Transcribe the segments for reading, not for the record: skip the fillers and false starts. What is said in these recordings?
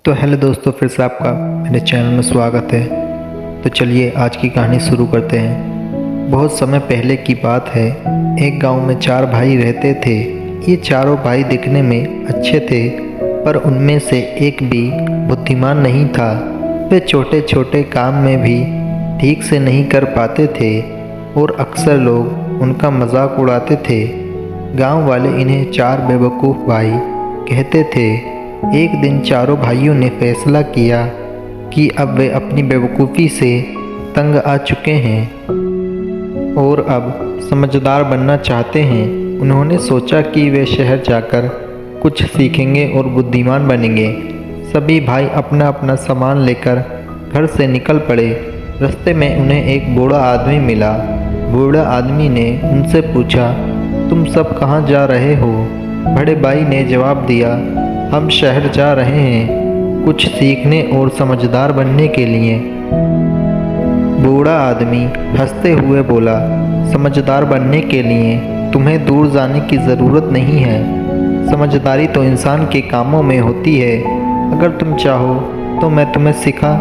तो हेलो दोस्तों, फिर से आपका मेरे चैनल में स्वागत है। तो चलिए आज की कहानी शुरू करते हैं। बहुत समय पहले की बात है। एक गांव में 4 भाई रहते थे। ये चारों भाई दिखने में अच्छे थे, पर उनमें से एक भी बुद्धिमान नहीं था। वे छोटे छोटे काम में भी ठीक से नहीं कर पाते थे और अक्सर लोग उनका मजाक उड़ाते थे। गांव वाले इन्हें 4 बेवकूफ़ भाई कहते थे। एक दिन चारों भाइयों ने फैसला किया कि अब वे अपनी बेवकूफ़ी से तंग आ चुके हैं और अब समझदार बनना चाहते हैं। उन्होंने सोचा कि वे शहर जाकर कुछ सीखेंगे और बुद्धिमान बनेंगे। सभी भाई अपना अपना सामान लेकर घर से निकल पड़े। रास्ते में उन्हें एक बूढ़ा आदमी मिला। बूढ़ा आदमी ने उनसे पूछा, तुम सब कहाँ जा रहे हो? बड़े भाई ने जवाब दिया, हम शहर जा रहे हैं कुछ सीखने और समझदार बनने के लिए। बूढ़ा आदमी हंसते हुए बोला, समझदार बनने के लिए तुम्हें दूर जाने की ज़रूरत नहीं है। समझदारी तो इंसान के कामों में होती है। अगर तुम चाहो तो मैं तुम्हें सिखा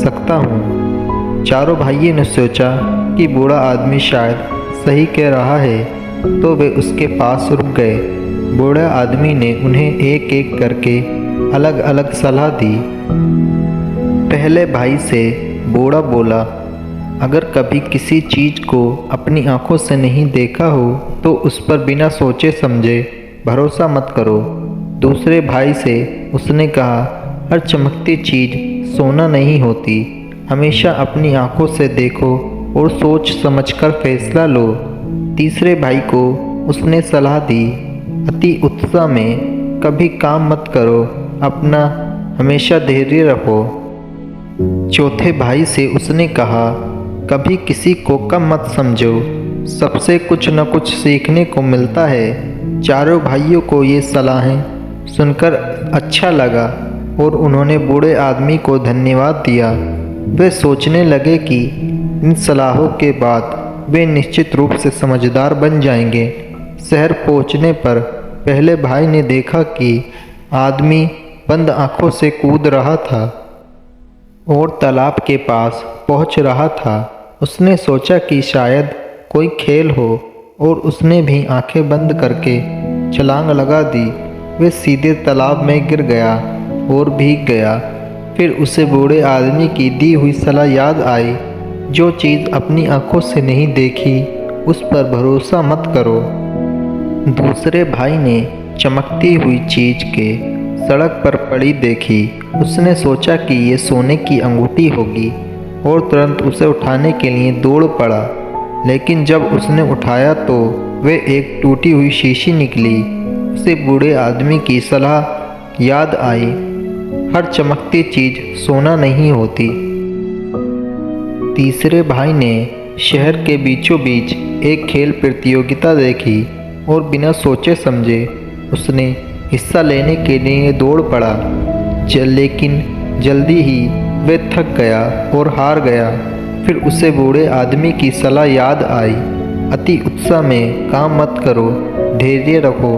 सकता हूँ। चारों भाइयों ने सोचा कि बूढ़ा आदमी शायद सही कह रहा है, तो वे उसके पास रुक गए। बूढ़े आदमी ने उन्हें एक एक करके अलग अलग सलाह दी। पहले भाई से बूढ़ा बोला, अगर कभी किसी चीज़ को अपनी आंखों से नहीं देखा हो तो उस पर बिना सोचे समझे भरोसा मत करो। दूसरे भाई से उसने कहा, हर चमकती चीज़ सोना नहीं होती। हमेशा अपनी आंखों से देखो और सोच समझकर फैसला लो। तीसरे भाई को उसने सलाह दी, अति उत्साह में कभी काम मत करो, अपना हमेशा धैर्य रखो। चौथे भाई से उसने कहा, कभी किसी को कम मत समझो, सबसे कुछ न कुछ सीखने को मिलता है। चारों भाइयों को ये सलाहें सुनकर अच्छा लगा और उन्होंने बूढ़े आदमी को धन्यवाद दिया। वे सोचने लगे कि इन सलाहों के बाद वे निश्चित रूप से समझदार बन जाएंगे। शहर पहुंचने पर पहले भाई ने देखा कि आदमी बंद आंखों से कूद रहा था और तालाब के पास पहुंच रहा था। उसने सोचा कि शायद कोई खेल हो और उसने भी आंखें बंद करके छलांग लगा दी। वे सीधे तालाब में गिर गया और भीग गया। फिर उसे बूढ़े आदमी की दी हुई सलाह याद आई, जो चीज़ अपनी आंखों से नहीं देखी उस पर भरोसा मत करो। दूसरे भाई ने चमकती हुई चीज़ के सड़क पर पड़ी देखी। उसने सोचा कि ये सोने की अंगूठी होगी और तुरंत उसे उठाने के लिए दौड़ पड़ा। लेकिन जब उसने उठाया तो वे एक टूटी हुई शीशी निकली। उसे बूढ़े आदमी की सलाह याद आई, हर चमकती चीज़ सोना नहीं होती। तीसरे भाई ने शहर के बीचों बीच एक खेल प्रतियोगिता देखी और बिना सोचे समझे उसने हिस्सा लेने के लिए दौड़ पड़ा। लेकिन जल्दी ही वे थक गया और हार गया। फिर उसे बूढ़े आदमी की सलाह याद आई, अति उत्साह में काम मत करो, धैर्य रखो।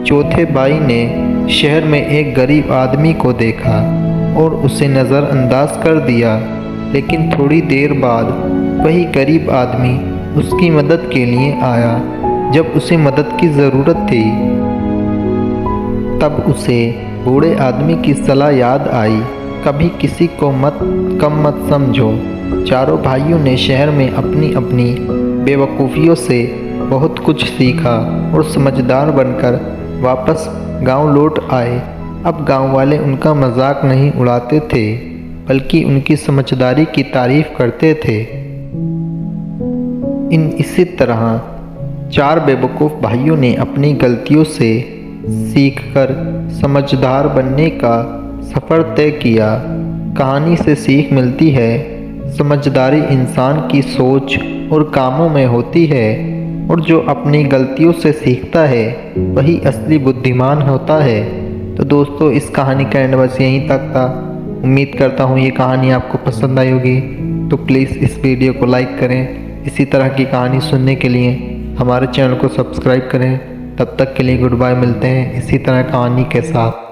चौथे भाई ने शहर में एक गरीब आदमी को देखा और उसे नज़रअंदाज कर दिया। लेकिन थोड़ी देर बाद वही गरीब आदमी उसकी मदद के लिए आया। जब उसे मदद की ज़रूरत थी तब उसे बूढ़े आदमी की सलाह याद आई, कभी किसी को कम मत समझो। चारों भाइयों ने शहर में अपनी अपनी बेवकूफ़ियों से बहुत कुछ सीखा और समझदार बनकर वापस गांव लौट आए। अब गांव वाले उनका मजाक नहीं उड़ाते थे, बल्कि उनकी समझदारी की तारीफ़ करते थे। इसी तरह 4 बेवकूफ़ भाइयों ने अपनी गलतियों से सीखकर समझदार बनने का सफ़र तय किया। कहानी से सीख मिलती है, समझदारी इंसान की सोच और कामों में होती है और जो अपनी गलतियों से सीखता है वही असली बुद्धिमान होता है। तो दोस्तों, इस कहानी का एंड बस यहीं तक था। उम्मीद करता हूँ ये कहानी आपको पसंद आई होगी। तो प्लीज़ इस वीडियो को लाइक करें। इसी तरह की कहानी सुनने के लिए हमारे चैनल को सब्सक्राइब करें। तब तक के लिए गुड बाय, मिलते हैं इसी तरह कहानी के साथ।